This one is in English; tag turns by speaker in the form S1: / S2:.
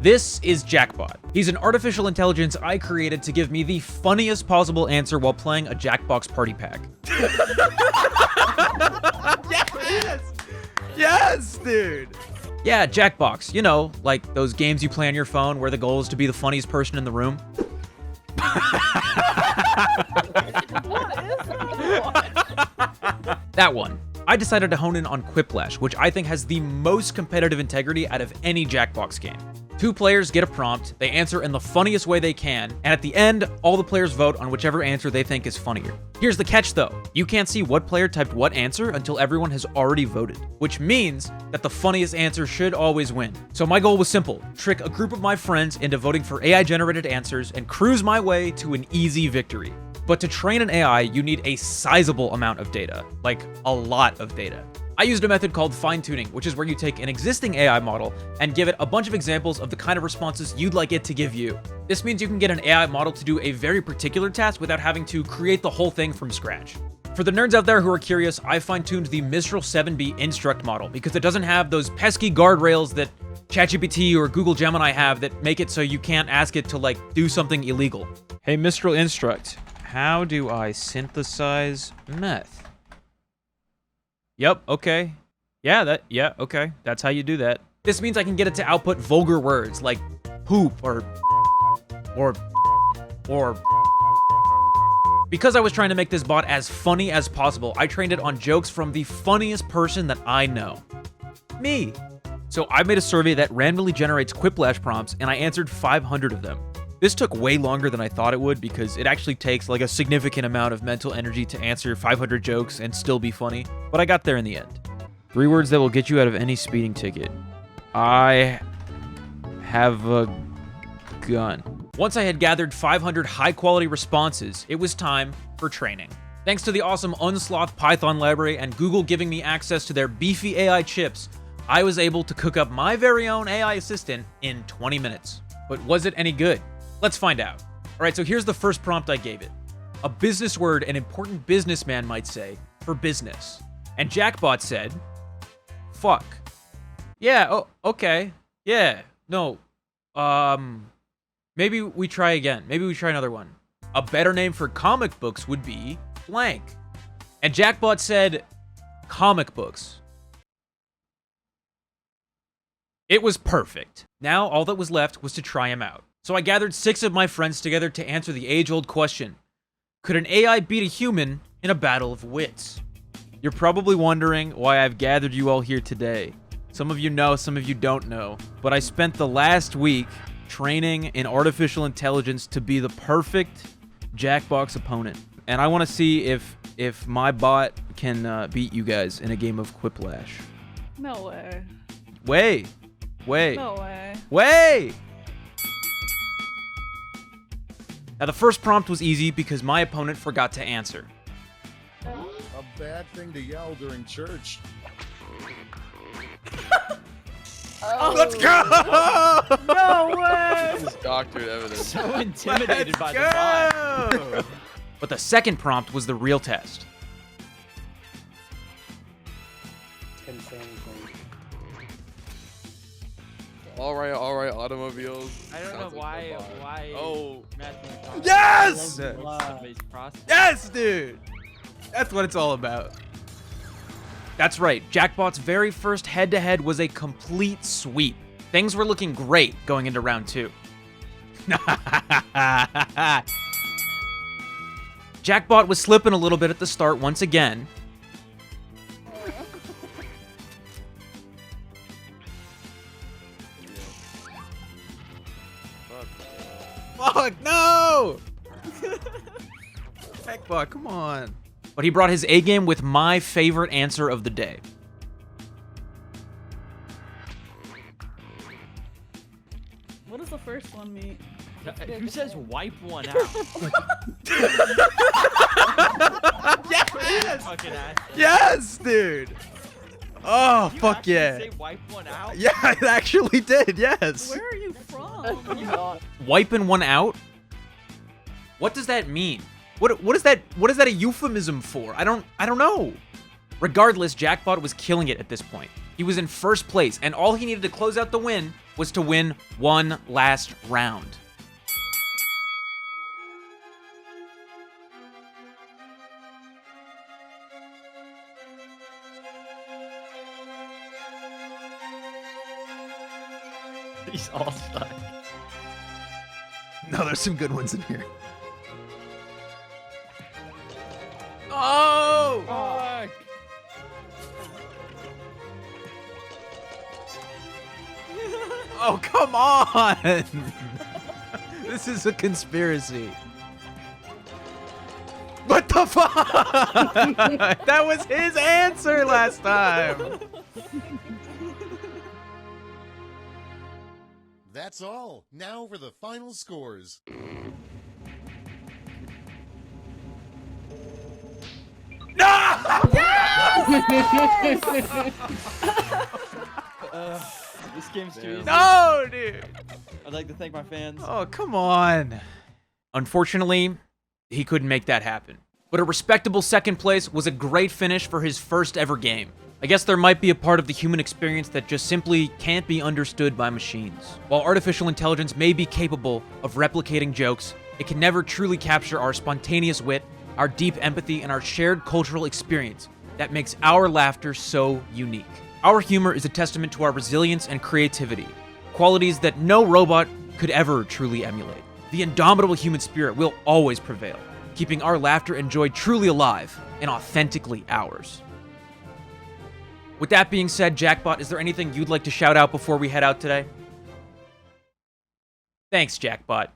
S1: This is Jackbot. He's an artificial intelligence I created to give me the funniest possible answer while playing a Jackbox party pack.
S2: Yes! Yes, dude!
S1: Yeah, Jackbox. You know, like those games you play on your phone where the goal is to be the funniest person in the room. That one. I decided to hone in on Quiplash, which I think has the most competitive integrity out of any Jackbox game. 2 players get a prompt, they answer in the funniest way they can, and at the end, all the players vote on whichever answer they think is funnier. Here's the catch though, you can't see what player typed what answer until everyone has already voted, which means that the funniest answer should always win. So my goal was simple, trick a group of my friends into voting for AI-generated answers and cruise my way to an easy victory. But to train an AI, you need a sizable amount of data, like a lot of data. I used a method called fine-tuning, which is where you take an existing AI model and give it a bunch of examples of the kind of responses you'd like it to give you. This means you can get an AI model to do a very particular task without having to create the whole thing from scratch. For the nerds out there who are curious, I fine-tuned the Mistral 7B Instruct model because it doesn't have those pesky guardrails that ChatGPT or Google Gemini have that make it so you can't ask it to, like, do something illegal. Hey, Mistral Instruct, how do I synthesize meth? Yep, okay. Yeah, okay. That's how you do that. This means I can get it to output vulgar words like poop or. Because I was trying to make this bot as funny as possible, I trained it on jokes from the funniest person that I know. Me. So I made a survey that randomly generates Quiplash prompts, and I answered 500 of them. This took way longer than I thought it would because it actually takes like a significant amount of mental energy to answer 500 jokes and still be funny, but I got there in the end. 3 words that will get you out of any speeding ticket. I have a gun. Once I had gathered 500 high-quality responses, it was time for training. Thanks to the awesome Unsloth Python library and Google giving me access to their beefy AI chips, I was able to cook up my very own AI assistant in 20 minutes. But was it any good? Let's find out. All right, so here's the first prompt I gave it. A business word an important businessman might say for business. And Jackbot said, fuck. Yeah, oh, okay. Yeah, no. Maybe we try again. Maybe we try another one. A better name for comic books would be blank. And Jackbot said, comic books. It was perfect. Now all that was left was to try him out. So I gathered 6 of my friends together to answer the age-old question. Could an AI beat a human in a battle of wits? You're probably wondering why I've gathered you all here today. Some of you know, some of you don't know. But I spent the last week training in artificial intelligence to be the perfect Jackbox opponent. And I want to see if my bot can beat you guys in a game of Quiplash.
S3: No way.
S1: Wait.
S3: No way.
S1: Wait! Now the first prompt was easy because my opponent forgot to answer.
S4: A bad thing to yell during church.
S3: Oh.
S2: Let's go!
S3: No way!
S5: This is doctored evidence.
S6: So intimidated by the bot.
S2: Go!
S1: But the second prompt was the real test.
S5: All right, automobiles.
S6: I don't
S5: Sounds
S6: know
S5: like a bot.
S6: why.
S5: Oh.
S2: Yes!
S6: Based process.
S2: Yes, dude! That's what it's all about.
S1: That's right, Jackbot's very first head-to-head was a complete sweep. Things were looking great going into round 2. Jackbot was slipping a little bit at the start once again.
S2: Fuck, no! Jackbot, come on.
S1: But he brought his A-game with my favorite answer of the day.
S3: What does the first one mean?
S6: Who says wipe one out?
S2: Yes!
S6: Fucking ass.
S2: Yes, dude! Oh,
S6: You
S2: fuck
S6: actually
S2: yeah.
S6: Say wipe one out?
S2: Yeah, it actually did, yes.
S3: Where are you from?
S1: Wiping one out? What does that mean? What is that a euphemism for? I don't know. Regardless, Jackbot was killing it at this point. He was in first place, and all he needed to close out the win was to win one last round.
S6: He's all stuck.
S2: No, there's some good ones in here. Oh!
S6: Fuck.
S2: Oh, come on! This is a conspiracy. What the fuck? That was his answer last time.
S4: That's all. Now for the final scores.
S6: This game's too easy.
S2: No, dude.
S6: I'd like to thank my fans.
S2: Oh, come on.
S1: Unfortunately, he couldn't make that happen. But a respectable second place was a great finish for his first ever game. I guess there might be a part of the human experience that just simply can't be understood by machines. While artificial intelligence may be capable of replicating jokes, it can never truly capture our spontaneous wit, our deep empathy, and our shared cultural experience that makes our laughter so unique. Our humor is a testament to our resilience and creativity, qualities that no robot could ever truly emulate. The indomitable human spirit will always prevail, keeping our laughter and joy truly alive and authentically ours. With that being said, Jackbot, is there anything you'd like to shout out before we head out today? Thanks, Jackbot.